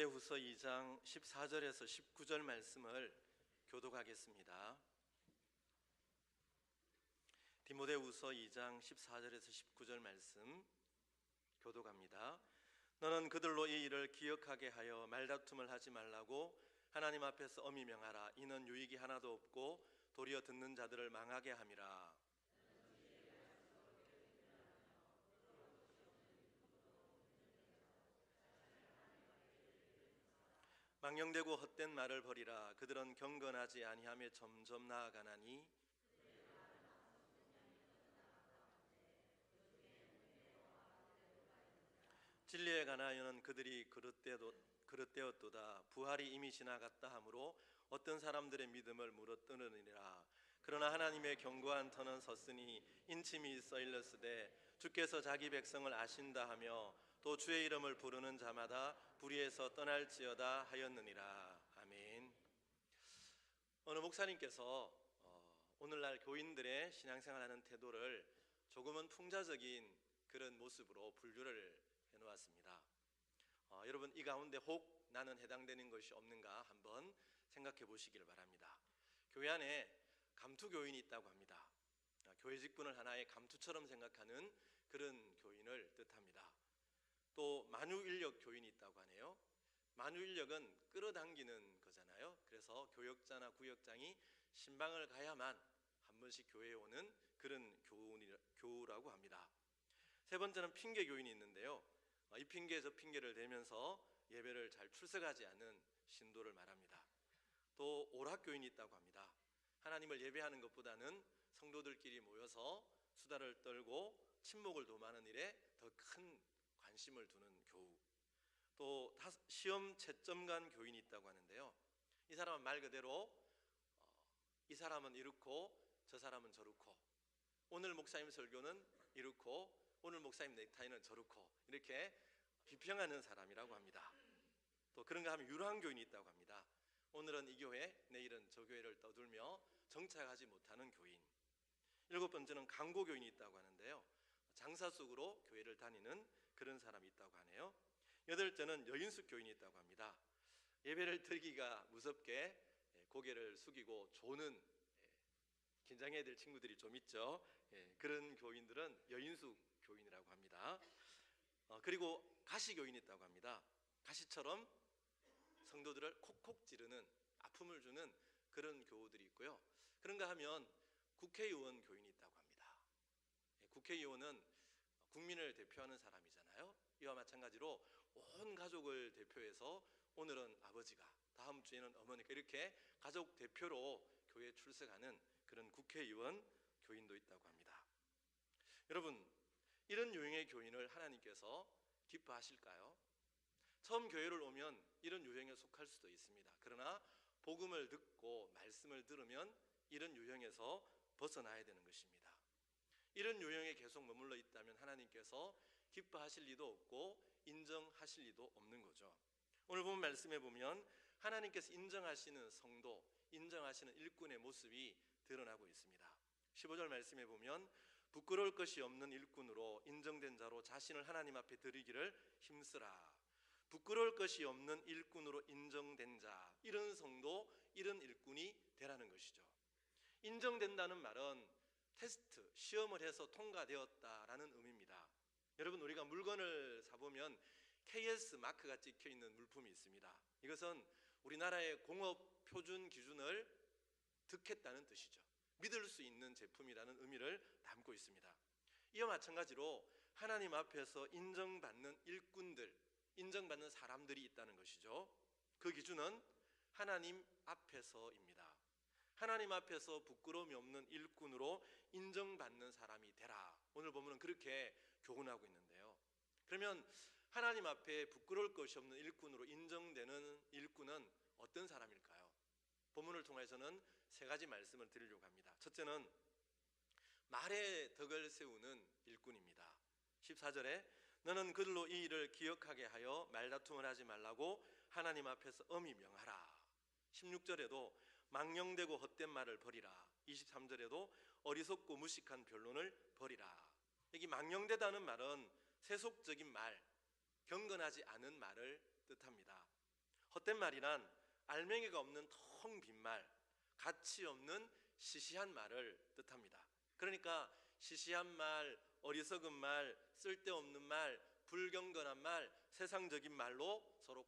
디모데후서 2장 14절에서 19절 말씀을 교독하겠습니다. 디모데후서 2장 14절에서 19절 말씀 교독합니다. 너는 그들로 이 일을 기억하게 하여 말다툼을 하지 말라고 하나님 앞에서 엄히 명하라. 이는 유익이 하나도 없고 도리어 듣는 자들을 망하게 함이라. 망령되고 헛된 말을 버리라. 그들은 경건하지 아니하며 점점 나아가나니 진리에 관하여는 그들이 그릇되었도다. 부활이 이미 지나갔다 하므로 어떤 사람들의 믿음을 물어뜯으니라. 그러나 하나님의 견고한 터는 섰으니 인침이 써일렀으되 주께서 자기 백성을 아신다 하며 또 주의 이름을 부르는 자마다 불의에서 떠날지어다 하였느니라. 아멘. 어느 목사님께서 오늘날 교인들의 신앙생활하는 태도를 조금은 풍자적인 그런 모습으로 분류를 해놓았습니다. 여러분, 이 가운데 혹 나는 해당되는 것이 없는가 한번 생각해 보시길 바랍니다. 교회 안에 감투교인이 있다고 합니다. 교회 직분을 하나의 감투처럼 생각하는 그런 교인을 뜻합니다. 또 만유인력 교인이 있다고 하네요. 만유인력은 끌어당기는 거잖아요. 그래서 교역자나 구역장이 신방을 가야만 한 번씩 교회에 오는 그런 교우라고 합니다. 세 번째는 핑계교인이 있는데요. 이 핑계 저 핑계를 대면서 예배를 잘 출석하지 않는 신도를 말합니다. 또 오락교인이 있다고 합니다. 하나님을 예배하는 것보다는 성도들끼리 모여서 수다를 떨고 친목을 도모하는 일에 더 큰 관심을 두는 교우. 또 시험 채점관 교인이 있다고 하는데요. 이 사람은 말 그대로 이 사람은 이렇고 저 사람은 저렇고, 오늘 목사님 설교는 이렇고 오늘 목사님 넥타이는 저렇고, 이렇게 비평하는 사람이라고 합니다. 또 그런가 하면 유랑교인이 있다고 합니다. 오늘은 이 교회, 내일은 저 교회를 떠들며 정착하지 못하는 교인. 일곱 번째는 강고교인이 있다고 하는데요. 장사 속으로 교회를 다니는 그런 사람이 있다고 하네요. 여덟째는 여인숙 교인이 있다고 합니다. 예배를 드리기가 무섭게 고개를 숙이고 조는 긴장해야 될 친구들이 좀 있죠. 그런 교인들은 여인숙 교인이라고 합니다. 그리고 가시교인이 있다고 합니다. 가시처럼 성도들을 콕콕 찌르는, 아픔을 주는 그런 교우들이 있고요. 그런가 하면 국회의원 교인이 있다고 합니다. 국회의원은 국민을 대표하는 사람이잖아요. 이와 마찬가지로 온 가족을 대표해서 오늘은 아버지가, 다음 주에는 어머니가, 이렇게 가족 대표로 교회에 출석하는 그런 국회의원 교인도 있다고 합니다. 여러분, 이런 유형의 교인을 하나님께서 기뻐하실까요? 처음 교회를 오면 이런 유형에 속할 수도 있습니다. 그러나 복음을 듣고 말씀을 들으면 이런 유형에서 벗어나야 되는 것입니다. 이런 유형에 계속 머물러 있다면 하나님께서 기뻐하실 리도 없고 인정하실 리도 없는 거죠. 오늘 본 말씀에 보면 하나님께서 인정하시는 성도, 인정하시는 일꾼의 모습이 드러나고 있습니다. 15절 말씀에 보면 부끄러울 것이 없는 일꾼으로 인정된 자로 자신을 하나님 앞에 드리기를 힘쓰라. 부끄러울 것이 없는 일꾼으로 인정된 자, 이런 성도, 이런 일꾼이 되라는 것이죠. 인정된다는 말은 테스트, 시험을 해서 통과되었다라는 의미입니다. 여러분, 우리가 물건을 사보면 KS 마크가 찍혀 있는 물품이 있습니다. 이것은 우리나라의 공업 표준 기준을 득했다는 뜻이죠. 믿을 수 있는 제품이라는 의미를 담고 있습니다. 이와 마찬가지로 하나님 앞에서 인정받는 일꾼들, 인정받는 사람들이 있다는 것이죠. 그 기준은 하나님 앞에서입니다. 하나님 앞에서 부끄러움이 없는 일꾼으로 인정받는 사람이 되라. 오늘 보면 그렇게 교훈하고 있는데요. 그러면 하나님 앞에 부끄러울 것이 없는 일꾼으로 인정되는 일꾼은 어떤 사람일까요? 본문을 통해서는 세 가지 말씀을 드리려고 합니다. 첫째는 말에 덕을 세우는 일꾼입니다. 14절에 너는 그들로 이 일을 기억하게 하여 말다툼을 하지 말라고 하나님 앞에서 엄히 명하라. 16절에도 망령되고 헛된 말을 버리라. 23절에도 어리석고 무식한 변론을 버리라. 여기 망령되다는 말은 세속적인 말, 경건하지 않은 말을 뜻합니다. 헛된 말이란 알맹이가 없는 텅 빈 말, 가치 없는 시시한 말을 뜻합니다. 그러니까 시시한 말, 어리석은 말, 쓸데없는 말, 불경건한 말, 세상적인 말로 서로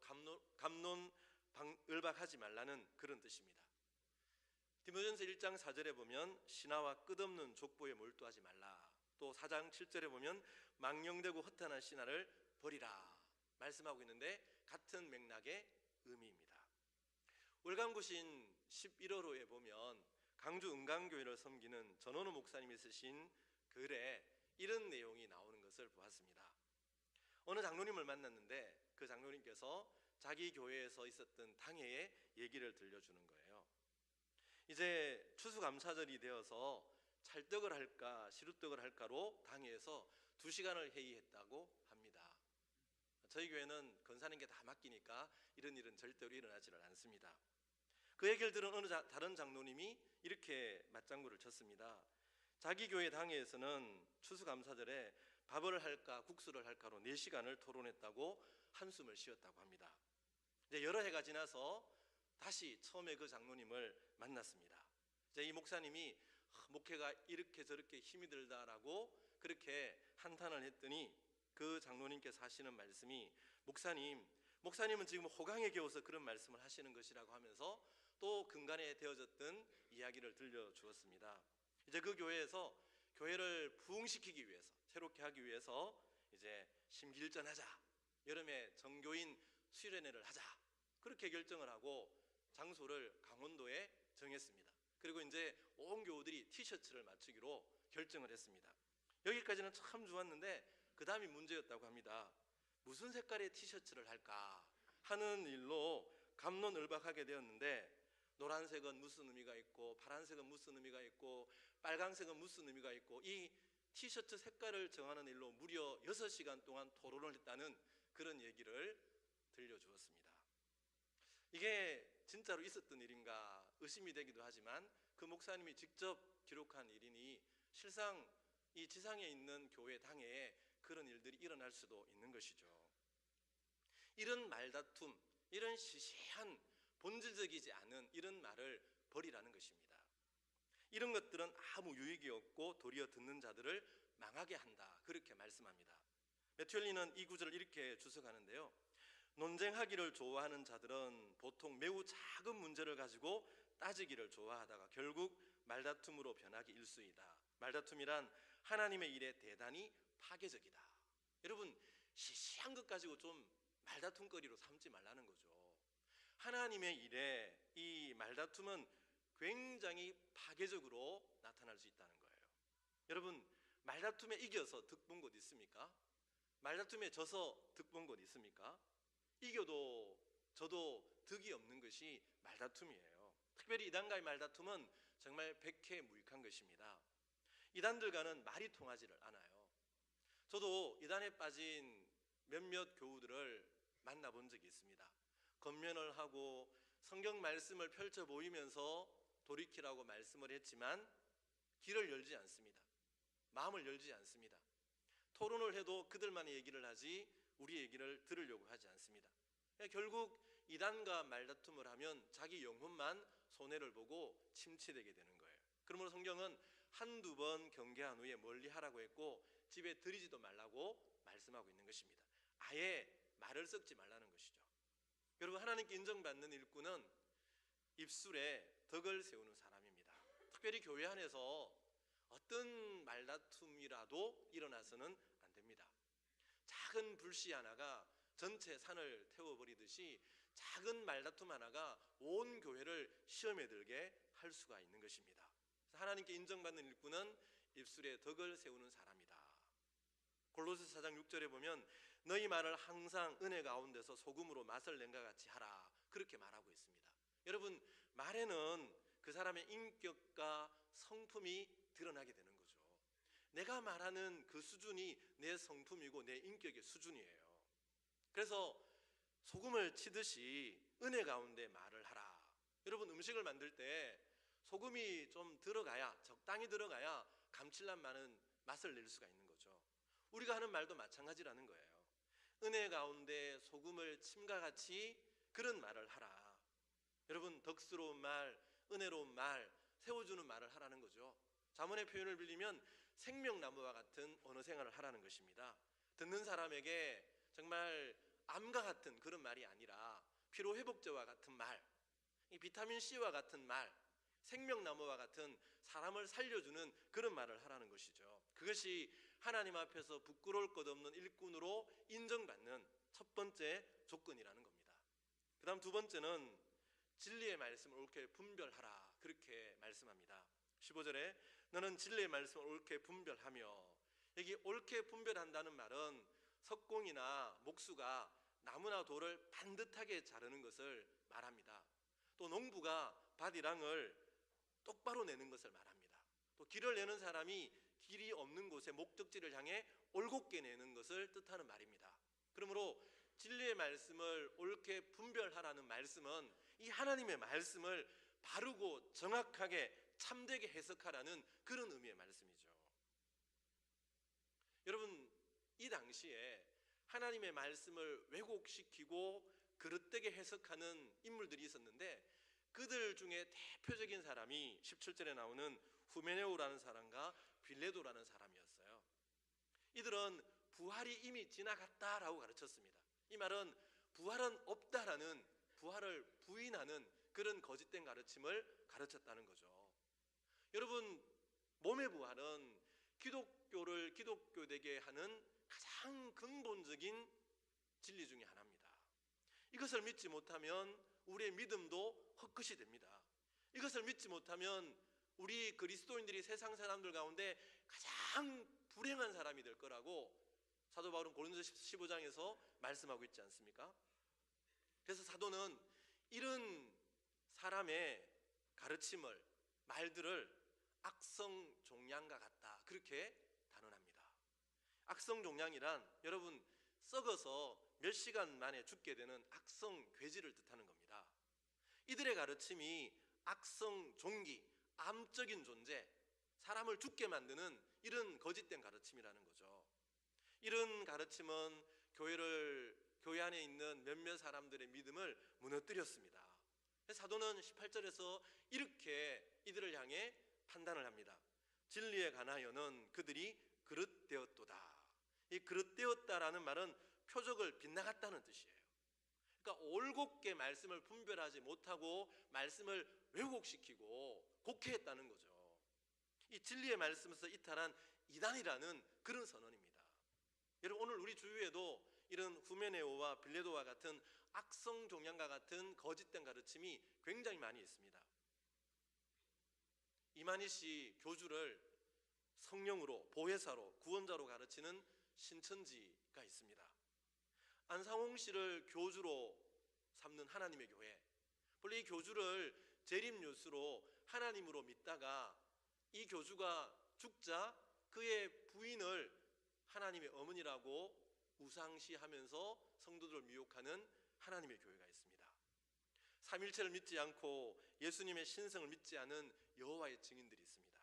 갑론을박하지 말라는 그런 뜻입니다. 디모데전서 1장 4절에 보면 신하와 끝없는 족보에 몰두하지 말라. 또 4장 7절에 보면 망령되고 허탄한 신하를 버리라 말씀하고 있는데 같은 맥락의 의미입니다. 월간구신 11월호에 보면 강주 은강교회를 섬기는 전원우 목사님이 쓰신 글에 이런 내용이 나오는 것을 보았습니다. 어느 장로님을 만났는데 그 장로님께서 자기 교회에서 있었던 당회의 얘기를 들려주는 거예요. 이제 추수감사절이 되어서 찰떡을 할까 시루떡을 할까로 당회에서 2시간을 회의했다고 합니다. 저희 교회는 건사는 게 다 맡기니까 이런 일은 절대로 일어나지는 않습니다. 그 얘기를 들은 어느 다른 장로님이 이렇게 맞장구를 쳤습니다. 자기 교회 당회에서는 추수감사절에 밥을 할까 국수를 할까로 4시간을 토론했다고 한숨을 쉬었다고 합니다. 이제 여러 해가 지나서 다시 처음에 그 장로님을 만났습니다. 이제 이 목사님이 목회가 이렇게 저렇게 힘이 들다라고 그렇게 한탄을 했더니 그 장로님께서 하시는 말씀이 목사님은 지금 호강에 겨워서 그런 말씀을 하시는 것이라고 하면서 또 근간에 되어졌던 이야기를 들려주었습니다. 이제 그 교회에서 교회를 부흥시키기 위해서 새롭게 하기 위해서 이제 심기일전하자, 여름에 정교인 수련회를 하자 그렇게 결정을 하고 장소를 강원도에 정했습니다. 그리고 이제 온 교우들이 티셔츠를 맞추기로 결정을 했습니다. 여기까지는 참 좋았는데 그 다음이 문제였다고 합니다. 무슨 색깔의 티셔츠를 할까 하는 일로 갑론을박하게 되었는데 노란색은 무슨 의미가 있고 파란색은 무슨 의미가 있고 빨강색은 무슨 의미가 있고 이 티셔츠 색깔을 정하는 일로 무려 6시간 동안 토론을 했다는 그런 얘기를 들려주었습니다. 이게 진짜로 있었던 일인가 의심이 되기도 하지만 그 목사님이 직접 기록한 일이니 실상 이 지상에 있는 교회 당회에 그런 일들이 일어날 수도 있는 것이죠. 이런 말다툼, 이런 시시한 본질적이지 않은 이런 말을 버리라는 것입니다. 이런 것들은 아무 유익이 없고 도리어 듣는 자들을 망하게 한다 그렇게 말씀합니다. 매튜엘리는 이 구절을 이렇게 주석하는데요. 논쟁하기를 좋아하는 자들은 보통 매우 작은 문제를 가지고 따지기를 좋아하다가 결국 말다툼으로 변하기 일쑤이다. 말다툼이란 하나님의 일에 대단히 파괴적이다. 여러분 시시한 것 가지고 좀 말다툼거리로 삼지 말라는 거죠. 하나님의 일에 이 말다툼은 굉장히 파괴적으로 나타날 수 있다는 거예요. 여러분 말다툼에 이겨서 득 본 곳 있습니까? 말다툼에 져서 득 본 곳 있습니까? 이겨도 저도 득이 없는 것이 말다툼이에요. 특별히 이단과의 말다툼은 정말 백해무익한 것입니다. 이단들과는 말이 통하지를 않아요. 저도 이단에 빠진 몇몇 교우들을 만나본 적이 있습니다. 권면을 하고 성경 말씀을 펼쳐 보이면서 돌이키라고 말씀을 했지만 길을 열지 않습니다. 마음을 열지 않습니다. 토론을 해도 그들만의 얘기를 하지 우리 얘기를 들으려고 하지 않습니다. 결국 이단과 말다툼을 하면 자기 영혼만 손해를 보고 침체되게 되는 거예요. 그러므로 성경은 한두 번 경계한 후에 멀리하라고 했고 집에 들이지도 말라고 말씀하고 있는 것입니다. 아예 말을 섞지 말라는 것이죠. 여러분 하나님께 인정받는 일꾼은 입술에 덕을 세우는 사람입니다. 특별히 교회 안에서 어떤 말다툼이라도 일어나서는 안 됩니다. 작은 불씨 하나가 전체 산을 태워버리듯이 작은 말다툼 하나가 온 교회를 시험에 들게 할 수가 있는 것입니다. 하나님께 인정받는 일꾼은 입술에 덕을 세우는 사람이다. 골로새서 4장 6절에 보면 너희 말을 항상 은혜 가운데서 소금으로 맛을 낸 것 같이 하라 그렇게 말하고 있습니다. 여러분 말에는 그 사람의 인격과 성품이 드러나게 되는 거죠. 내가 말하는 그 수준이 내 성품이고 내 인격의 수준이에요. 그래서 소금을 치듯이 은혜 가운데 말을 하라. 여러분 음식을 만들 때 소금이 좀 들어가야 적당히 들어가야 감칠맛 많은 맛을 낼 수가 있는 거죠. 우리가 하는 말도 마찬가지라는 거예요. 은혜 가운데 소금을 침과 같이 그런 말을 하라. 여러분, 덕스러운 말, 은혜로운 말, 세워주는 말을 하라는 거죠. 잠언의 표현을 빌리면 생명나무와 같은 언어 생활을 하라는 것입니다. 듣는 사람에게 정말 암과 같은 그런 말이 아니라 피로회복제와 같은 말, 이 비타민C와 같은 말, 생명나무와 같은 사람을 살려주는 그런 말을 하라는 것이죠. 그것이 하나님 앞에서 부끄러울 것 없는 일꾼으로 인정받는 첫 번째 조건이라는 겁니다. 그 다음 두 번째는 진리의 말씀을 옳게 분별하라, 그렇게 말씀합니다. 15절에 너는 진리의 말씀을 옳게 분별하며, 여기 옳게 분별한다는 말은 석공이나 목수가 나무나 돌을 반듯하게 자르는 것을 말합니다. 또 농부가 밭이랑을 똑바로 내는 것을 말합니다. 또 길을 내는 사람이 길이 없는 곳에 목적지를 향해 올곧게 내는 것을 뜻하는 말입니다. 그러므로 진리의 말씀을 옳게 분별하라는 말씀은 이 하나님의 말씀을 바르고 정확하게 참되게 해석하라는 그런 의미의 말씀이죠. 여러분, 이 당시에 하나님의 말씀을 왜곡시키고 그릇되게 해석하는 인물들이 있었는데, 그들 중에 대표적인 사람이 17절에 나오는 후메네오라는 사람과 빌레도라는 사람이었어요. 이들은 부활이 이미 지나갔다라고 가르쳤습니다. 이 말은 부활은 없다라는, 부활을 부인하는 그런 거짓된 가르침을 가르쳤다는 거죠. 여러분, 몸의 부활은 기독교를 기독교되게 하는 가장 근본적인 진리 중에 하나입니다. 이것을 믿지 못하면 우리의 믿음도 헛것이 됩니다. 이것을 믿지 못하면 우리 그리스도인들이 세상 사람들 가운데 가장 불행한 사람이 될 거라고 사도 바울은 고린도서 15장에서 말씀하고 있지 않습니까? 그래서 사도는 이런 사람의 가르침을, 말들을 악성종양과 같다, 그렇게 단언합니다. 악성종양이란 여러분, 썩어서 몇 시간 만에 죽게 되는 악성괴질을 뜻하는 겁니다. 이들의 가르침이 악성종기, 암적인 존재, 사람을 죽게 만드는 이런 거짓된 가르침이라는 거죠. 이런 가르침은 교회 안에 있는 몇몇 사람들의 믿음을 무너뜨렸습니다. 사도는 18절에서 이렇게 이들을 향해 판단을 합니다. 진리에 관하여는 그들이 그릇되었도다. 이 그릇되었다라는 말은 표적을 빗나갔다는 뜻이에요. 그러니까 올곧게 말씀을 분별하지 못하고 말씀을 왜곡시키고 곡해했다는 거죠. 이 진리의 말씀에서 이탈한 이단이라는 그런 선언입니다. 여러분, 오늘 우리 주위에도 이런 후메네오와 빌레도와 같은 악성종양과 같은 거짓된 가르침이 굉장히 많이 있습니다. 이만희 씨 교주를 성령으로, 보혜사로, 구원자로 가르치는 신천지가 있습니다. 안상홍 씨를 교주로 삼는 하나님의 교회, 원래 이 교주를 재림뉴스로 하나님으로 믿다가 이 교주가 죽자 그의 부인을 하나님의 어머니라고 우상시하면서 성도들을 미혹하는 하나님의 교회가 있습니다. 삼일체를 믿지 않고 예수님의 신성을 믿지 않은 여호와의 증인들이 있습니다.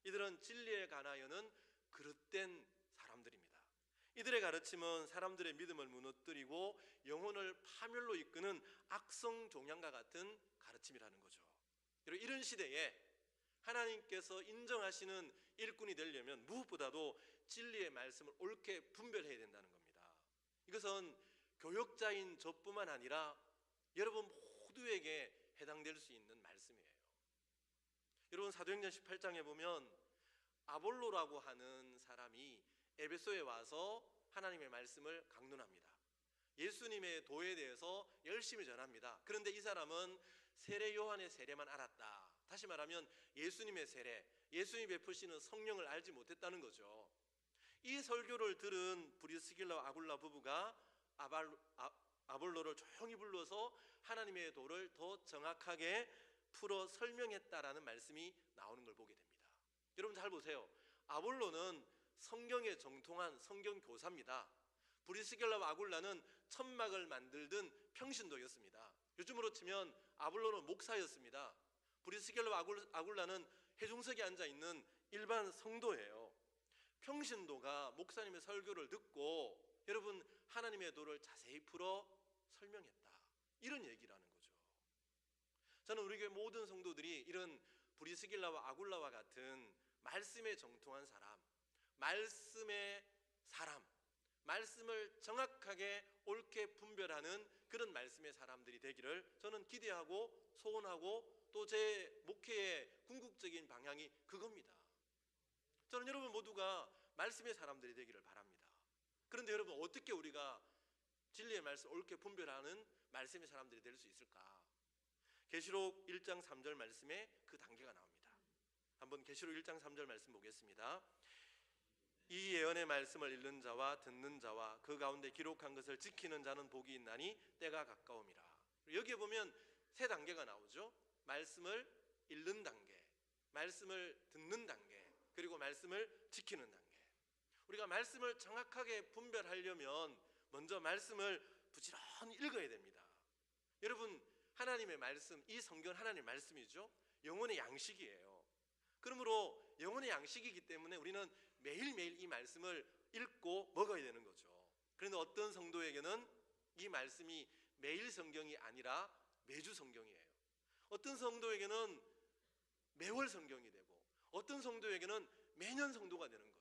이들은 진리에 관하여는 그릇된 사람들입니다. 이들의 가르침은 사람들의 믿음을 무너뜨리고 영혼을 파멸로 이끄는 악성종양과 같은 가르침이라는 거죠. 여러분, 이런 시대에 하나님께서 인정하시는 일꾼이 되려면 무엇보다도 진리의 말씀을 옳게 분별해야 된다는 겁니다. 이것은 교역자인 저뿐만 아니라 여러분 모두에게 해당될 수 있는 말씀이에요. 여러분, 사도행전 18장에 보면 아볼로라고 하는 사람이 에베소에 와서 하나님의 말씀을 강론합니다. 예수님의 도에 대해서 열심히 전합니다. 그런데 이 사람은 세례 요한의 세례만 알았다. 다시 말하면 예수님의 세례, 예수님이 베푸시는 성령을 알지 못했다는 거죠. 이 설교를 들은 브리스길라와 아굴라 부부가 아볼로를 조용히 불러서 하나님의 도를 더 정확하게 풀어 설명했다라는 말씀이 나오는 걸 보게 됩니다. 여러분 잘 보세요. 아볼로는 성경에 정통한 성경 교사입니다. 브리스길라와 아굴라는 천막을 만들던 평신도였습니다. 요즘으로 치면 아볼로는 목사였습니다. 브리스길라와 아굴라는 회중석에 앉아있는 일반 성도예요. 평신도가 목사님의 설교를 듣고 여러분 하나님의 도를 자세히 풀어 설명했다. 이런 얘기라는 거죠. 저는 우리 교회 모든 성도들이 이런 브리스길라와 아굴라와 같은 말씀에 정통한 사람, 말씀의 사람, 말씀을 정확하게 옳게 분별하는 그런 말씀의 사람들이 되기를 저는 기대하고 소원하고, 또 제 목회의 궁극적인 방향이 그겁니다. 저는 여러분 모두가 말씀의 사람들이 되기를 바랍니다. 그런데 여러분, 어떻게 우리가 진리의 말씀을 옳게 분별하는 말씀의 사람들이 될 수 있을까? 계시록 1장 3절 말씀에 그 단계가 나옵니다. 한번 계시록 1장 3절 말씀 보겠습니다. 이 예언의 말씀을 읽는 자와 듣는 자와 그 가운데 기록한 것을 지키는 자는 복이 있나니 때가 가까움이라. 여기에 보면 세 단계가 나오죠. 말씀을 읽는 단계, 말씀을 듣는 단계, 그리고 말씀을 지키는 단계. 우리가 말씀을 정확하게 분별하려면 먼저 말씀을 부지런히 읽어야 됩니다. 여러분, 하나님의 말씀, 이 성경은 하나님의 말씀이죠. 영혼의 양식이에요. 그러므로 영혼의 양식이기 때문에 우리는 매일매일 이 말씀을 읽고 먹어야 되는 거죠. 그런데 어떤 성도에게는 이 말씀이 매일 성경이 아니라 매주 성경이에요. 어떤 성도에게는 매월 성경이 되고, 어떤 성도에게는 매년 성도가 되는 거예요.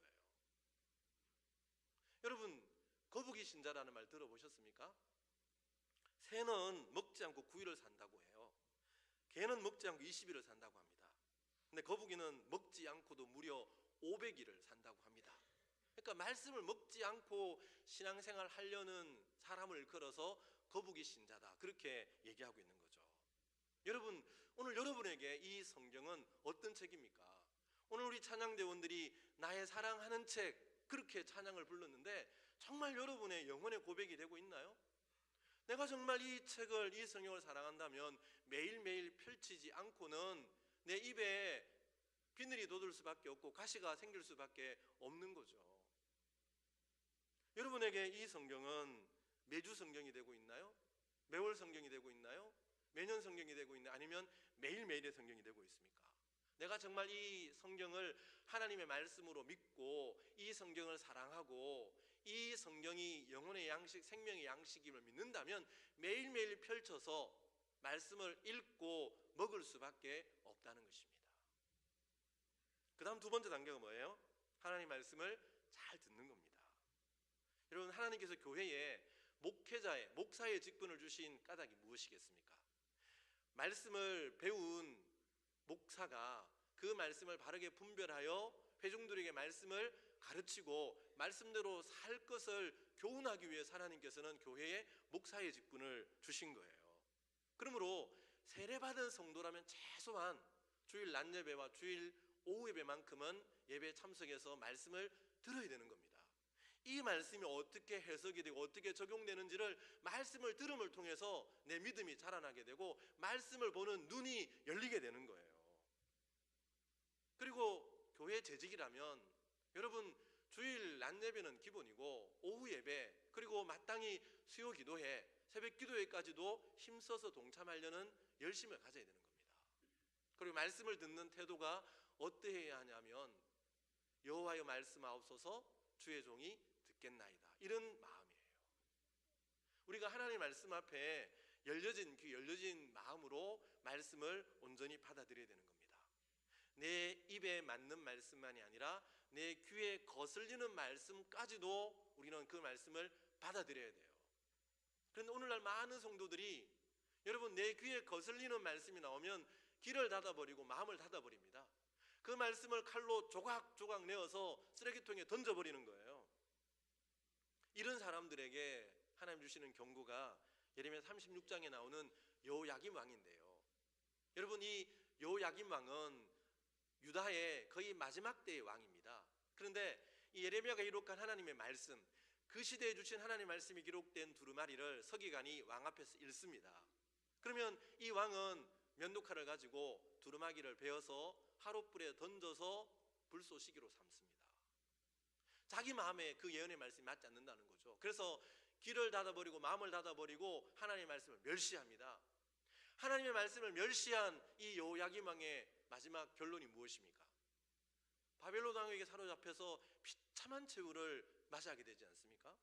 여러분, 거북이 신자라는 말 들어보셨습니까? 새는 먹지 않고 9일을 산다고 해요. 개는 먹지 않고 20일을 산다고 합니다. 근데 거북이는 먹지 않고도 무려 500일을 산다고 합니다. 그러니까 말씀을 먹지 않고 신앙생활 하려는 사람을 일컬어서 거북이 신자다, 그렇게 얘기하고 있는 거죠. 여러분, 오늘 여러분에게 이 성경은 어떤 책입니까? 오늘 우리 찬양대원들이 나의 사랑하는 책, 그렇게 찬양을 불렀는데 정말 여러분의 영혼의 고백이 되고 있나요? 내가 정말 이 책을, 이 성경을 사랑한다면 매일매일 펼치지 않고는 내 입에 비늘이 돋을 수밖에 없고 가시가 생길 수밖에 없는 거죠. 여러분에게 이 성경은 매주 성경이 되고 있나요? 매월 성경이 되고 있나요? 매년 성경이 되고 있나요? 아니면 매일매일의 성경이 되고 있습니까? 내가 정말 이 성경을 하나님의 말씀으로 믿고 이 성경을 사랑하고 이 성경이 영혼의 양식, 생명의 양식임을 믿는다면 매일매일 펼쳐서 말씀을 읽고 먹을 수밖에 없다는 것입니다. 그 다음 두 번째 단계가 뭐예요? 하나님 말씀을 잘 듣는 겁니다. 여러분, 하나님께서 교회에 목회자의, 목사의 직분을 주신 까닭이 무엇이겠습니까? 말씀을 배운 목사가 그 말씀을 바르게 분별하여 회중들에게 말씀을 가르치고 말씀대로 살 것을 교훈하기 위해 하나님께서는 교회에 목사의 직분을 주신 거예요. 그러므로 세례받은 성도라면 최소한 주일 낮 예배와 주일 오후 예배만큼은 예배에 참석해서 말씀을 들어야 되는 겁니다. 이 말씀이 어떻게 해석이 되고 어떻게 적용되는지를 말씀을 들음을 통해서 내 믿음이 자라나게 되고 말씀을 보는 눈이 열리게 되는 거예요. 그리고 교회 재직이라면 여러분, 주일 낮 예배는 기본이고 오후 예배, 그리고 마땅히 수요 기도회, 새벽 기도회까지도 힘써서 동참하려는 열심을 가져야 되는 겁니다. 그리고 말씀을 듣는 태도가 어떠해야 하냐면 여호와여 말씀하옵소서 주의 종이 듣겠나이다, 이런 마음이에요. 우리가 하나님의 말씀 앞에 열려진 귀, 열려진 마음으로 말씀을 온전히 받아들여야 되는 겁니다. 내 입에 맞는 말씀만이 아니라 내 귀에 거슬리는 말씀까지도 우리는 그 말씀을 받아들여야 돼요. 그런데 오늘날 많은 성도들이 여러분, 내 귀에 거슬리는 말씀이 나오면 귀를 닫아버리고 마음을 닫아버립니다. 그 말씀을 칼로 조각조각 내어서 쓰레기통에 던져버리는 거예요. 이런 사람들에게 하나님 주시는 경고가 예레미야 36장에 나오는 여호야김 왕인데요. 여러분, 이 여호야김 왕은 유다의 거의 마지막 때의 왕입니다. 그런데 이 예레미야가 기록한 하나님의 말씀, 그 시대에 주신 하나님의 말씀이 기록된 두루마리를 서기관이 왕 앞에서 읽습니다. 그러면 이 왕은 면도칼을 가지고 두루마기를 베어서 하롯불에 던져서 불쏘시개로 삼습니다. 자기 마음에 그 예언의 말씀이 맞지 않는다는 거죠. 그래서 귀를 닫아버리고 마음을 닫아버리고 하나님의 말씀을 멸시합니다. 하나님의 말씀을 멸시한 이 여호야김 왕의 마지막 결론이 무엇입니까? 바벨론 왕에게 사로잡혀서 비참한 최후를 맞이하게 되지 않습니까?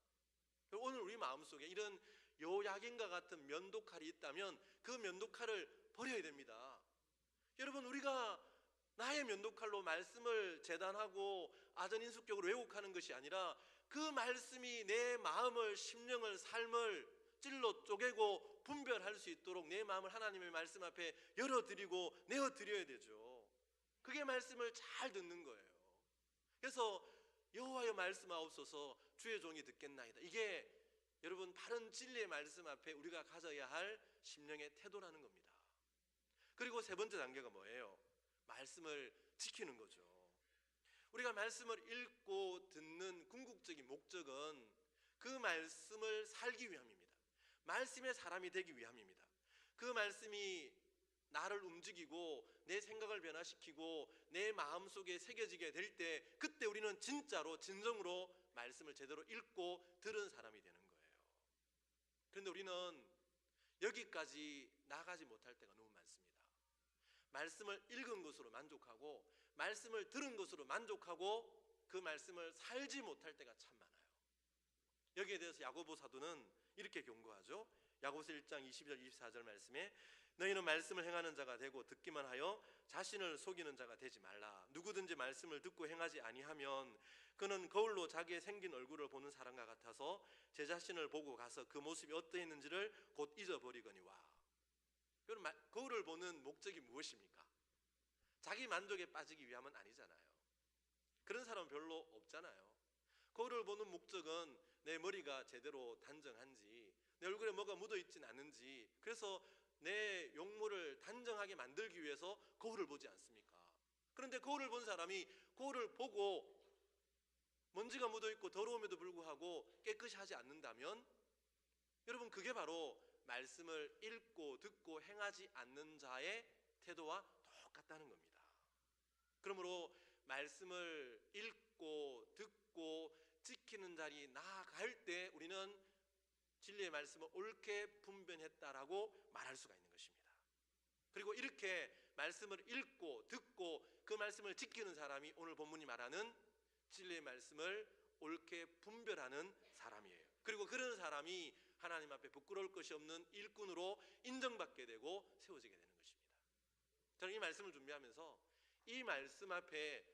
오늘 우리 마음속에 이런 요약인과 같은 면도칼이 있다면 그 면도칼을 버려야 됩니다. 여러분, 우리가 나의 면도칼로 말씀을 재단하고 아전인수격으로 왜곡하는 것이 아니라 그 말씀이 내 마음을, 심령을, 삶을 찔러 쪼개고 분별할 수 있도록 내 마음을 하나님의 말씀 앞에 열어드리고 내어드려야 되죠. 그게 말씀을 잘 듣는 거예요. 그래서 여호와여 말씀하옵소서, 주의 종이 듣겠나이다. 이게 여러분 바른 진리의 말씀 앞에 우리가 가져야 할 심령의 태도라는 겁니다. 그리고 세 번째 단계가 뭐예요? 말씀을 지키는 거죠. 우리가 말씀을 읽고 듣는 궁극적인 목적은 그 말씀을 살기 위함입니다. 말씀의 사람이 되기 위함입니다. 그 말씀이 나를 움직이고 내 생각을 변화시키고 내 마음속에 새겨지게 될 때, 그때 우리는 진짜로 진정으로 말씀을 제대로 읽고 들은 사람이 되는 거예요. 그런데 우리는 여기까지 나가지 못할 때가 너무 많습니다. 말씀을 읽은 것으로 만족하고 말씀을 들은 것으로 만족하고 그 말씀을 살지 못할 때가 참 많아요. 여기에 대해서 야고보 사도는 이렇게 경고하죠. 야고보서 1장 20절 24절 말씀에 너희는 말씀을 행하는 자가 되고 듣기만 하여 자신을 속이는 자가 되지 말라. 누구든지 말씀을 듣고 행하지 아니하면 그는 거울로 자기의 생긴 얼굴을 보는 사람과 같아서 제 자신을 보고 가서 그 모습이 어떠했는지를 곧 잊어버리거니와. 거울을 보는 목적이 무엇입니까? 자기 만족에 빠지기 위함은 아니잖아요. 그런 사람은 별로 없잖아요. 거울을 보는 목적은 내 머리가 제대로 단정한지, 내 얼굴에 뭐가 묻어있진 않은지, 그래서 내 용모를 단정하게 만들기 위해서 거울을 보지 않습니까? 그런데 거울을 본 사람이 거울을 보고 먼지가 묻어있고 더러움에도 불구하고 깨끗이 하지 않는다면, 여러분 그게 바로 말씀을 읽고 듣고 행하지 않는 자의 태도와 똑같다는 겁니다. 그러므로 말씀을 읽고 듣고 지키는 자리 나아갈 때 우리는 진리의 말씀을 옳게 분별했다라고 말할 수가 있는 것입니다. 그리고 이렇게 말씀을 읽고 듣고 그 말씀을 지키는 사람이 오늘 본문이 말하는 진리의 말씀을 옳게 분별하는 사람이에요. 그리고 그런 사람이 하나님 앞에 부끄러울 것이 없는 일꾼으로 인정받게 되고 세워지게 되는 것입니다. 저는 이 말씀을 준비하면서 이 말씀 앞에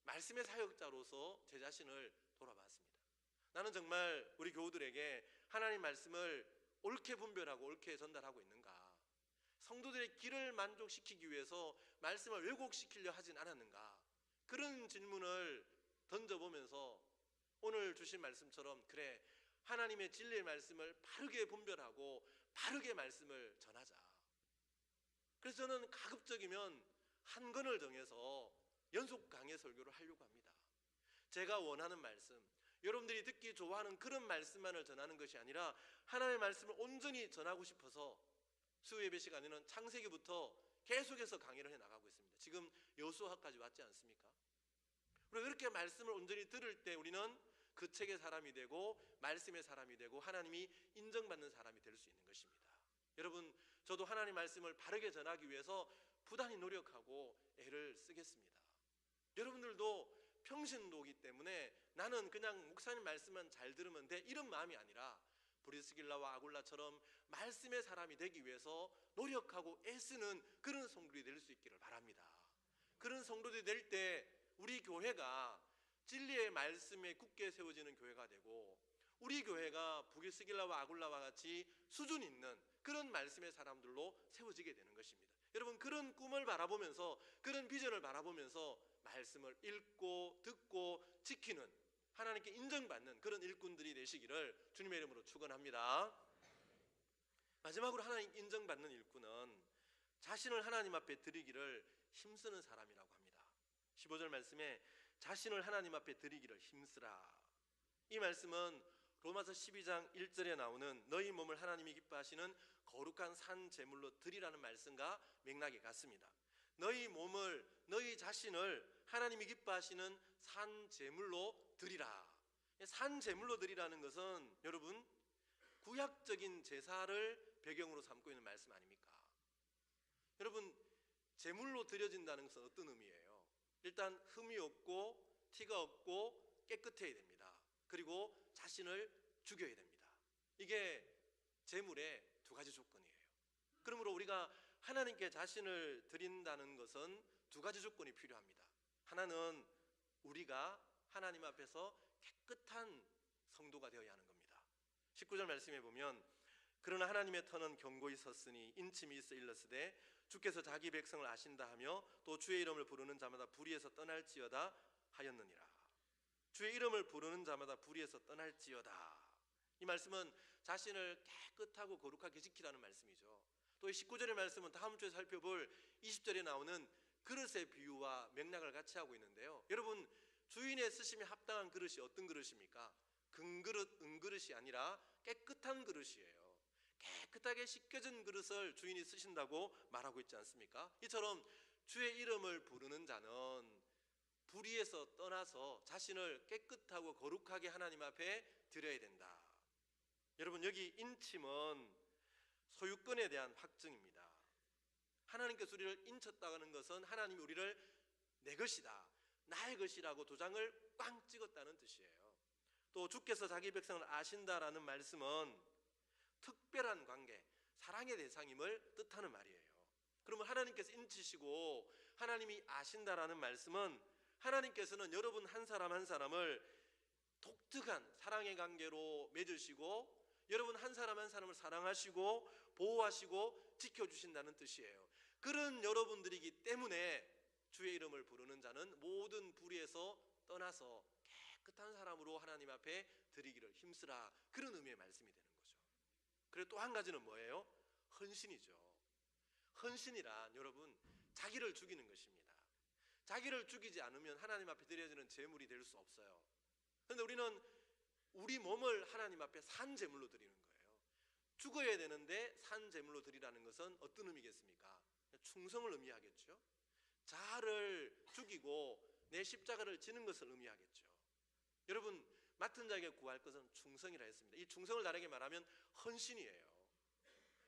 말씀의 사역자로서 제 자신을 돌아봤습니다. 나는 정말 우리 교우들에게 하나님 말씀을 옳게 분별하고 옳게 전달하고 있는가? 성도들의 길을 만족시키기 위해서 말씀을 왜곡시키려 하진 않았는가? 그런 질문을 던져보면서 오늘 주신 말씀처럼, 그래, 하나님의 진리의 말씀을 바르게 분별하고 바르게 말씀을 전하자. 그래서 저는 가급적이면 한 권을 정해서 연속 강의 설교를 하려고 합니다. 제가 원하는 말씀, 여러분들이 듣기 좋아하는 그런 말씀만을 전하는 것이 아니라 하나님의 말씀을 온전히 전하고 싶어서 수요 예배 시간에는 창세기부터 계속해서 강의를 해나가고 있습니다. 지금 여호수아까지 왔지 않습니까? 우리가 그렇게 말씀을 온전히 들을 때 우리는 그 책의 사람이 되고 말씀의 사람이 되고 하나님이 인정받는 사람이 될 수 있는 것입니다. 여러분, 저도 하나님 말씀을 바르게 전하기 위해서 부단히 노력하고 애를 쓰겠습니다. 여러분들도 평신도이기 때문에 나는 그냥 목사님 말씀만 잘 들으면 돼, 이런 마음이 아니라 브리스길라와 아굴라처럼 말씀의 사람이 되기 위해서 노력하고 애쓰는 그런 성도들이 될 수 있기를 바랍니다. 그런 성도들이 될 때 우리 교회가 진리의 말씀에 굳게 세워지는 교회가 되고, 우리 교회가 브리스길라와 아굴라와 같이 수준 있는 그런 말씀의 사람들로 세워지게 되는 것입니다. 여러분, 그런 꿈을 바라보면서, 그런 비전을 바라보면서 말씀을 읽고 듣고 지키는, 하나님께 인정받는 그런 일꾼들이 되시기를 주님의 이름으로 축원합니다. 마지막으로 하나님 인정받는 일꾼은 자신을 하나님 앞에 드리기를 힘쓰는 사람이라고 합니다. 15절 말씀에 자신을 하나님 앞에 드리기를 힘쓰라. 이 말씀은 로마서 12장 1절에 나오는 너희 몸을 하나님이 기뻐하시는 거룩한 산 제물로 드리라는 말씀과 맥락이 같습니다. 너희 몸을, 너희 자신을 하나님이 기뻐하시는 산 제물로 드리라. 산 제물로 드리라는 것은 여러분 구약적인 제사를 배경으로 삼고 있는 말씀 아닙니까? 여러분, 제물로 드려진다는 것은 어떤 의미예요? 일단 흠이 없고 티가 없고 깨끗해야 됩니다. 그리고 자신을 죽여야 됩니다. 이게 재물의 두 가지 조건이에요. 그러므로 우리가 하나님께 자신을 드린다는 것은 두 가지 조건이 필요합니다. 하나는 우리가 하나님 앞에서 깨끗한 성도가 되어야 하는 겁니다. 19절 말씀에 보면 그러나 하나님의 터는 견고히 섰으니 인침이 있어 일렀으되 주께서 자기 백성을 아신다 하며 또 주의 이름을 부르는 자마다 불의에서 떠날지어다 하였느니라. 주의 이름을 부르는 자마다 불의에서 떠날지어다. 이 말씀은 자신을 깨끗하고 거룩하게 지키라는 말씀이죠. 또 이 19절의 말씀은 다음 주에 살펴볼 20절에 나오는 그릇의 비유와 맥락을 같이 하고 있는데요. 여러분, 주인의 쓰심에 합당한 그릇이 어떤 그릇입니까? 금그릇, 은그릇이 아니라 깨끗한 그릇이에요. 깨끗하게 씻겨진 그릇을 주인이 쓰신다고 말하고 있지 않습니까? 이처럼 주의 이름을 부르는 자는 불의에서 떠나서 자신을 깨끗하고 거룩하게 하나님 앞에 드려야 된다. 여러분, 여기 인침은 소유권에 대한 확증입니다. 하나님께서 우리를 인쳤다는 것은 하나님이 우리를 내 것이다, 나의 것이라고 도장을 꽝 찍었다는 뜻이에요. 또 주께서 자기 백성을 아신다라는 말씀은 특별한 관계, 사랑의 대상임을 뜻하는 말이에요. 그러면 하나님께서 인치시고 하나님이 아신다라는 말씀은 하나님께서는 여러분 한 사람 한 사람을 독특한 사랑의 관계로 맺으시고 여러분 한 사람 한 사람을 사랑하시고 보호하시고 지켜주신다는 뜻이에요. 그런 여러분들이기 때문에 주의 이름을 부르는 자는 모든 불의에서 떠나서 깨끗한 사람으로 하나님 앞에 드리기를 힘쓰라, 그런 의미의 말씀이 되는 거죠. 그리고 또 한 가지는 뭐예요? 헌신이죠. 헌신이란 여러분 자기를 죽이는 것입니다. 자기를 죽이지 않으면 하나님 앞에 드려지는 제물이 될 수 없어요. 그런데 우리는 우리 몸을 하나님 앞에 산 제물로 드리는 거예요. 죽어야 되는데 산 제물로 드리라는 것은 어떤 의미겠습니까? 충성을 의미하겠죠. 자아를 죽이고 내 십자가를 지는 것을 의미하겠죠. 여러분, 맡은 자에게 구할 것은 충성이라 했습니다. 이 충성을 다르게 말하면 헌신이에요.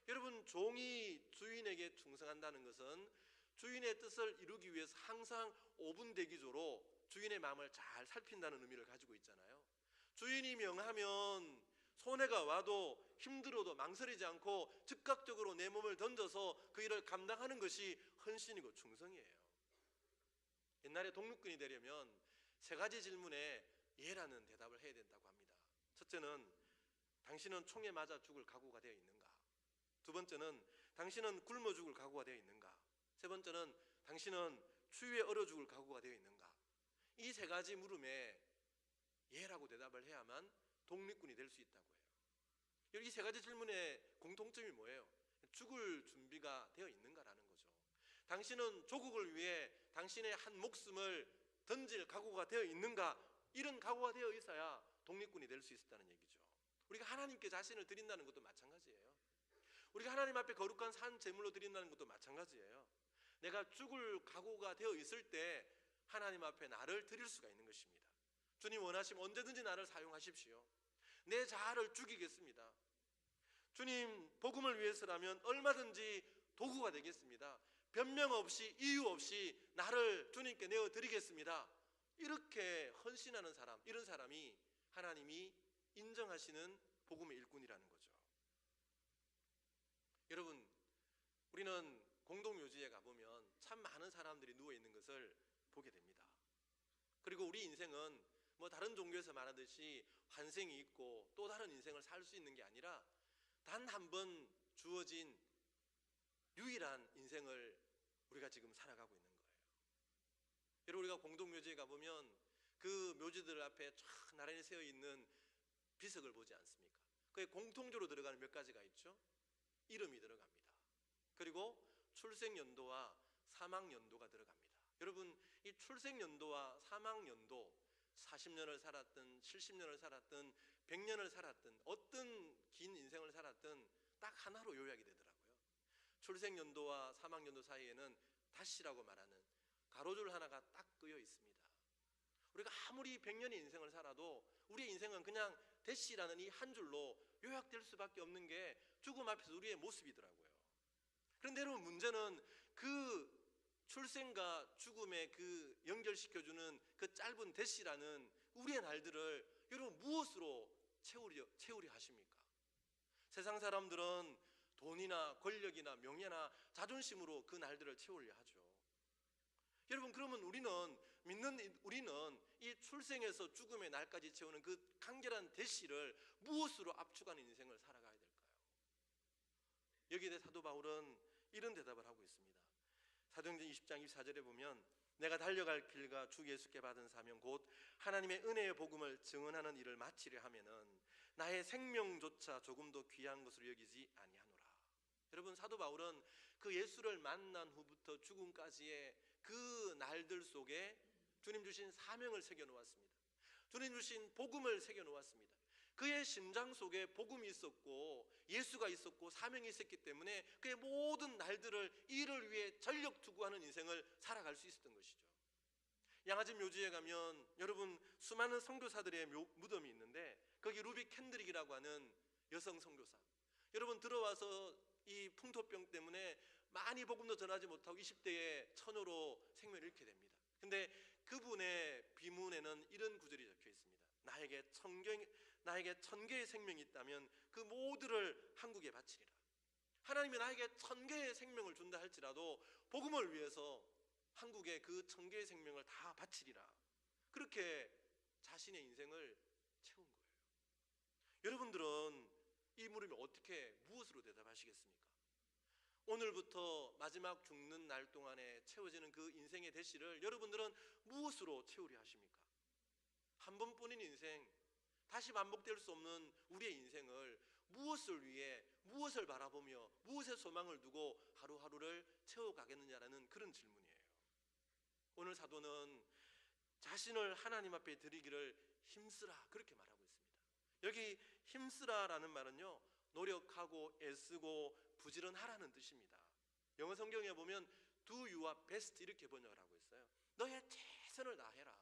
여러분, 종이 주인에게 충성한다는 것은 주인의 뜻을 이루기 위해서 항상 5분 대기조로 주인의 마음을 잘 살핀다는 의미를 가지고 있잖아요. 주인이 명하면 손해가 와도 힘들어도 망설이지 않고 즉각적으로 내 몸을 던져서 그 일을 감당하는 것이 헌신이고 충성이에요. 옛날에 독립군이 되려면 3가지 질문에 예라는 대답을 해야 된다고 합니다. 첫째는 당신은 총에 맞아 죽을 각오가 되어 있는가? 두 번째는 당신은 굶어 죽을 각오가 되어 있는가? 세 번째는 당신은 추위에 얼어 죽을 각오가 되어 있는가? 이 3가지 물음에 예라고 대답을 해야만 독립군이 될 수 있다고 해요. 이 3가지 질문의 공통점이 뭐예요? 죽을 준비가 되어 있는가라는 거죠. 당신은 조국을 위해 당신의 한 목숨을 던질 각오가 되어 있는가? 이런 각오가 되어 있어야 독립군이 될 수 있었다는 얘기죠. 우리가 하나님께 자신을 드린다는 것도 마찬가지예요. 우리가 하나님 앞에 거룩한 산 제물로 드린다는 것도 마찬가지예요. 내가 죽을 각오가 되어 있을 때 하나님 앞에 나를 드릴 수가 있는 것입니다. 주님 원하시면 언제든지 나를 사용하십시오. 내 자아를 죽이겠습니다. 주님 복음을 위해서라면 얼마든지 도구가 되겠습니다. 변명 없이 이유 없이 나를 주님께 내어드리겠습니다. 이렇게 헌신하는 사람, 이런 사람이 하나님이 인정하시는 복음의 일꾼이라는 거죠. 여러분, 우리는 공동묘지에 가보면 참 많은 사람들이 누워있는 것을 보게 됩니다. 그리고 우리 인생은 뭐 다른 종교에서 말하듯이 환생이 있고 또 다른 인생을 살 수 있는 게 아니라 단 한 번 주어진 유일한 인생을 우리가 지금 살아가고 있는 거예요. 여러분, 우리가 공동묘지에 가보면 그 묘지들 앞에 쫙 나란히 세어 있는 비석을 보지 않습니까? 그게 공통적으로 들어가는 몇 가지가 있죠. 이름이 들어갑니다. 그리고 출생연도와 사망연도가 들어갑니다. 여러분, 이 출생연도와 사망연도, 40년을 살았든 70년을 살았든 100년을 살았든 어떤 긴 인생을 살았든 딱 하나로 요약이 되더라고요. 출생연도와 사망연도 사이에는 다시라고 말하는 가로줄 하나가 딱 끄여 있습니다. 우리가 아무리 100년의 인생을 살아도 우리의 인생은 그냥 대시라는 이 한 줄로 요약될 수밖에 없는 게 죽음 앞에서 우리의 모습이더라고요. 그런데 여러분, 문제는 그 출생과 죽음에 그 연결시켜주는 그 짧은 대시라는 우리의 날들을 여러분 무엇으로 채우려 하십니까? 세상 사람들은 돈이나 권력이나 명예나 자존심으로 그 날들을 채우려 하죠. 여러분, 그러면 우리는 이 출생에서 죽음의 날까지 채우는 그 간결한 대시를 무엇으로 압축하는 인생을 살아가야 될까요? 여기에 대해 사도 바울은 이런 대답을 하고 있습니다. 사도행전 20장 24절에 보면 내가 달려갈 길과 주 예수께 받은 사명 곧 하나님의 은혜의 복음을 증언하는 일을 마치려 하면은 나의 생명조차 조금도 귀한 것으로 여기지 아니하노라. 여러분, 사도 바울은 그 예수를 만난 후부터 죽음까지의 그 날들 속에 주님 주신 사명을 새겨놓았습니다. 주님 주신 복음을 새겨놓았습니다. 그의 심장 속에 복음이 있었고 예수가 있었고 사명이 있었기 때문에 그의 모든 날들을 이를 위해 전력 투구하는 인생을 살아갈 수 있었던 것이죠. 양아진 묘지에 가면 여러분 수많은 선교사들의 무덤이 있는데 거기 루비 캔드릭이라고 하는 여성 선교사, 여러분 들어와서 이 풍토병 때문에 많이 복음도 전하지 못하고 20대에 처녀로 생명을 잃게 됩니다. 근데 그분의 비문에는 이런 구절이 적혀 있습니다. 나에게 1000개의 생명이 있다면 그 모두를 한국에 바치리라. 하나님이 나에게 1000개의 생명을 준다 할지라도 복음을 위해서 한국에 그 1000개의 생명을 다 바치리라. 그렇게 자신의 인생을 채운 거예요. 여러분들은 이 물음에 어떻게 무엇으로 대답하시겠습니까? 오늘부터 마지막 죽는 날 동안에 채워지는 그 인생의 대시를 여러분들은 무엇으로 채우려 하십니까? 한 번뿐인 인생, 다시 반복될 수 없는 우리의 인생을 무엇을 위해, 무엇을 바라보며 무엇에 소망을 두고 하루하루를 채워가겠느냐라는 그런 질문이에요. 오늘 사도는 자신을 하나님 앞에 드리기를 힘쓰라 그렇게 말하고 있습니다. 여기 힘쓰라라는 말은요, 노력하고 애쓰고 부지런하라는 뜻입니다. 영어 성경에 보면 do your best 이렇게 번역을 하고 있어요. 너의 최선을 다해라.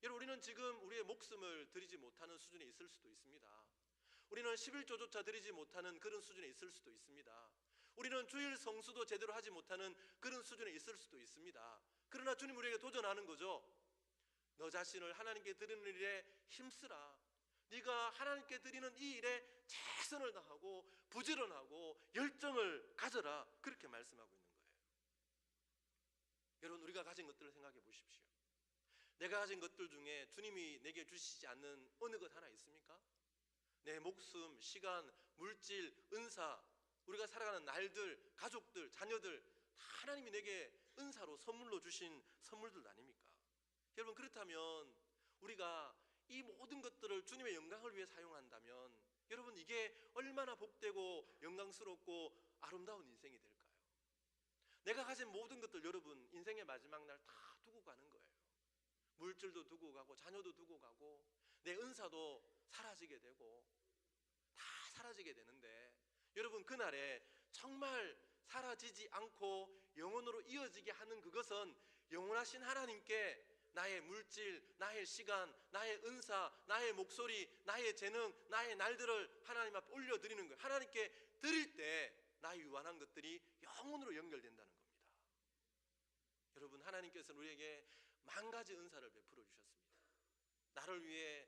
여러분, 우리는 지금 우리의 목숨을 드리지 못하는 수준에 있을 수도 있습니다. 우리는 11조조차 드리지 못하는 그런 수준에 있을 수도 있습니다. 우리는 주일 성수도 제대로 하지 못하는 그런 수준에 있을 수도 있습니다. 그러나 주님 우리에게 도전하는 거죠. 너 자신을 하나님께 드리는 일에 힘쓰라. 네가 하나님께 드리는 이 일에 최선을 다하고 부지런하고 열정을 가져라 그렇게 말씀하고 있는 거예요. 여러분, 우리가 가진 것들을 생각해 보십시오. 내가 가진 것들 중에 주님이 내게 주시지 않는 어느 것 하나 있습니까? 내 목숨, 시간, 물질, 은사, 우리가 살아가는 날들, 가족들, 자녀들 다 하나님이 내게 은사로 선물로 주신 선물들 아닙니까? 여러분, 그렇다면 우리가 이 모든 것들을 주님의 영광을 위해 사용한다면 여러분, 이게 얼마나 복되고 영광스럽고 아름다운 인생이 될까요? 내가 가진 모든 것들 여러분 인생의 마지막 날 다 두고 가는 거예요. 물질도 두고 가고 자녀도 두고 가고 내 은사도 사라지게 되고 다 사라지게 되는데 여러분, 그날에 정말 사라지지 않고 영원으로 이어지게 하는 그것은 영원하신 하나님께 나의 물질, 나의 시간, 나의 은사, 나의 목소리, 나의 재능, 나의 날들을 하나님 앞에 올려드리는 거예요. 하나님께 드릴 때 나의 유한한 것들이 영원으로 연결된다는 겁니다. 여러분, 하나님께서는 우리에게 만 가지 은사를 베풀어 주셨습니다. 나를 위해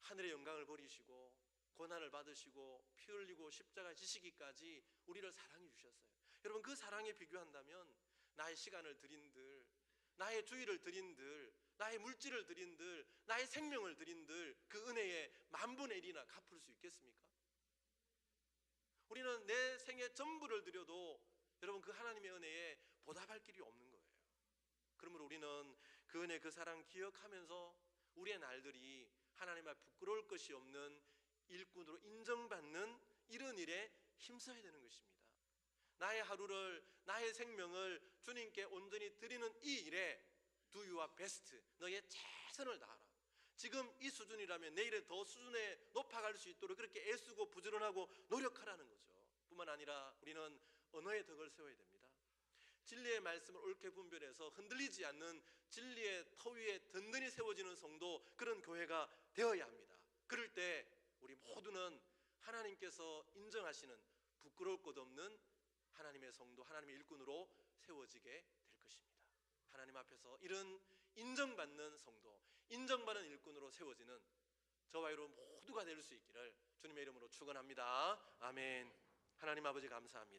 하늘의 영광을 버리시고 고난을 받으시고 피 흘리고 십자가에 지시기까지 우리를 사랑해 주셨어요. 여러분, 그 사랑에 비교한다면 나의 시간을 드린들, 나의 주의를 드린들, 나의 물질을 드린들, 나의 생명을 드린들 그 은혜의 만분의 1이나 갚을 수 있겠습니까? 우리는 내 생의 전부를 드려도 여러분 그 하나님의 은혜에 보답할 길이 없는 거예요. 그러므로 우리는 그 은혜, 그 사랑 기억하면서 우리의 날들이 하나님 앞에 부끄러울 것이 없는 일꾼으로 인정받는 이런 일에 힘써야 되는 것입니다. 나의 하루를, 나의 생명을 주님께 온전히 드리는 이 일에 do your best, 너의 최선을 다하라. 지금 이 수준이라면 내일에 더 수준에 높아갈 수 있도록 그렇게 애쓰고 부지런하고 노력하라는 거죠. 뿐만 아니라 우리는 언어의 덕을 세워야 됩니다. 진리의 말씀을 옳게 분별해서 흔들리지 않는 진리의 터 위에 든든히 세워지는 성도, 그런 교회가 되어야 합니다. 그럴 때 우리 모두는 하나님께서 인정하시는 부끄러울 것 없는 하나님의 성도, 하나님의 일꾼으로 세워지게 될 것입니다. 하나님 앞에서 이런 인정받는 성도, 인정받는 일꾼으로 세워지는 저와 여러분 모두가 될 수 있기를 주님의 이름으로 축원합니다. 아멘. 하나님 아버지 감사합니다.